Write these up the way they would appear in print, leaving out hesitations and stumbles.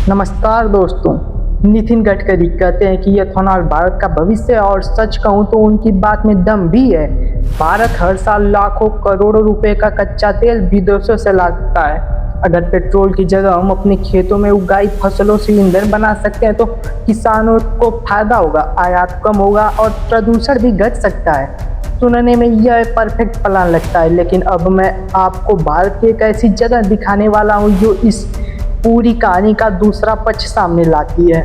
नमस्कार दोस्तों। नितिन गडकरी कहते हैं कि एथेनॉल भारत का भविष्य है और सच कहूं तो उनकी बात में दम भी है। भारत हर साल लाखों करोड़ों रुपए का कच्चा तेल विदेशों से लाता है। अगर पेट्रोल की जगह हम अपने खेतों में उगाई फसलों से ईंधन बना सकते हैं तो किसानों को फायदा होगा, आयात कम होगा और प्रदूषण भी घट सकता है। सुनने में यह परफेक्ट प्लान लगता है, लेकिन अब मैं आपको भारत की एक ऐसी जगह दिखाने वाला हूँ जो इस पूरी कहानी का दूसरा पक्ष सामने लाती है।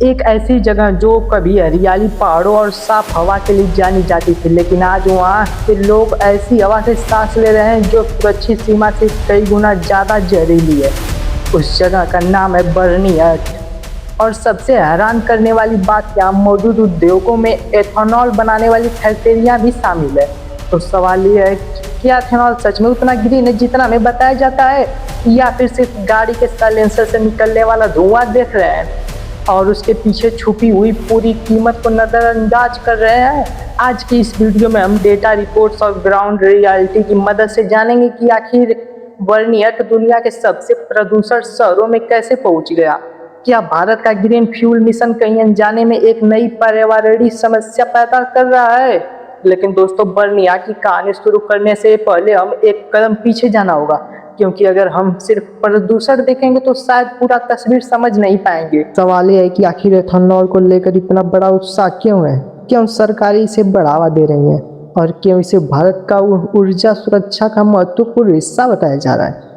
एक ऐसी जगह जो कभी हरियाली, पहाड़ों और साफ हवा के लिए जानी जाती थी, लेकिन आज वहाँ के लोग ऐसी हवा से सांस ले रहे हैं जो सुरक्षित सीमा से कई गुना ज़्यादा जहरीली है। उस जगह का नाम है बर्नी एर्थ। और सबसे हैरान करने वाली बात, यहाँ मौजूद उद्योगों में एथेनॉल बनाने वाली फैक्ट्रियाँ भी शामिल है। तो सवाल ये है कि क्या एथेनॉल सच में उतना ग्रीन है जितना हमें बताया जाता है, या फिर सिर्फ गाड़ी के साइलेंसर से निकलने वाला धुआं देख रहे हैं और उसके पीछे छुपी हुई पूरी कीमत को नज़रअंदाज कर रहे हैं। आज की इस वीडियो में हम डेटा, रिपोर्ट्स और ग्राउंड रियलिटी की मदद से जानेंगे कि आखिर बर्नी एर्थ दुनिया के सबसे प्रदूषण शहरों में कैसे पहुंच गया। क्या भारत का ग्रीन फ्यूल मिशन कहीं अनजाने में एक नई पर्यावरणीय समस्या पैदा कर रहा है। लेकिन दोस्तों, बर्नी एर्थ की कहानी शुरू करने से पहले हम एक कदम पीछे जाना होगा, क्योंकि अगर हम सिर्फ प्रदूषण देखेंगे तो शायद पूरा तस्वीर समझ नहीं पाएंगे। सवाल यह है कि आखिर एथेनॉल को लेकर इतना बड़ा उत्साह क्यों है, क्यों सरकार इसे बढ़ावा दे रही है और क्यों इसे भारत का ऊर्जा सुरक्षा का महत्वपूर्ण हिस्सा बताया जा रहा है।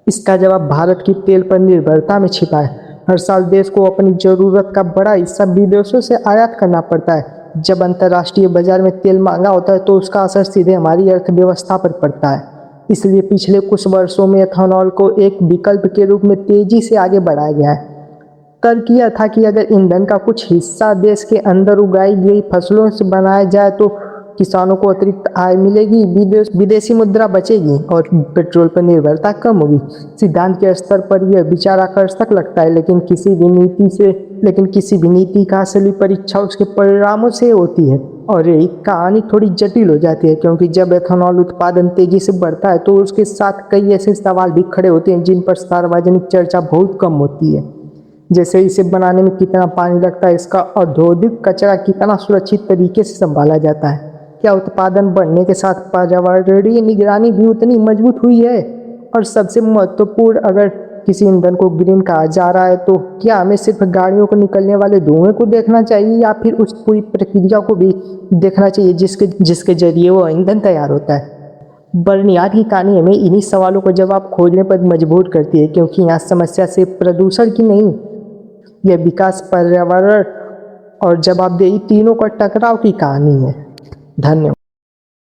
इसका जवाब भारत की तेल पर निर्भरता में छिपा है। हर साल देश को अपनी ज़रूरत का बड़ा हिस्सा विदेशों से आयात करना पड़ता है। जब अंतर्राष्ट्रीय बाजार में तेल महंगा होता है तो उसका असर सीधे हमारी अर्थव्यवस्था पर पड़ता है। इसलिए पिछले कुछ वर्षों में एथेनॉल को एक विकल्प के रूप में तेजी से आगे बढ़ाया गया है। तर्क यह था कि अगर ईंधन का कुछ हिस्सा देश के अंदर उगाई गई फसलों से बनाया जाए तो किसानों को अतिरिक्त आय मिलेगी, विदेशी मुद्रा बचेगी और पेट्रोल पर निर्भरता कम होगी। सिद्धांत के स्तर पर यह विचार आकर्षक लगता है, लेकिन किसी भी नीति का असली परीक्षा उसके परिणामों से होती है। और यही कहानी थोड़ी जटिल हो जाती है, क्योंकि जब एथेनॉल उत्पादन तेजी से बढ़ता है तो उसके साथ कई ऐसे सवाल भी खड़े होते हैं जिन पर सार्वजनिक चर्चा बहुत कम होती है। जैसे इसे बनाने में कितना पानी लगता है, इसका औद्योगिक कचरा कितना सुरक्षित तरीके से संभाला जाता है, क्या उत्पादन बढ़ने के साथ पर्यावरणीय निगरानी भी उतनी मजबूत हुई है, और सबसे महत्वपूर्ण, अगर किसी ईंधन को ग्रीन कहा जा रहा है तो क्या हमें सिर्फ गाड़ियों को निकलने वाले धुएं को देखना चाहिए या फिर उस पूरी प्रक्रिया को भी देखना चाहिए जिसके जरिए वो ईंधन तैयार होता है। बर्नी एर्थ की कहानी हमें इन्हीं सवालों को जवाब खोजने पर मजबूर करती है, क्योंकि यहाँ समस्या सिर्फ प्रदूषण की नहीं, यह विकास, पर्यावरण और जवाबदेही तीनों का टकराव की कहानी है। धन्यवाद।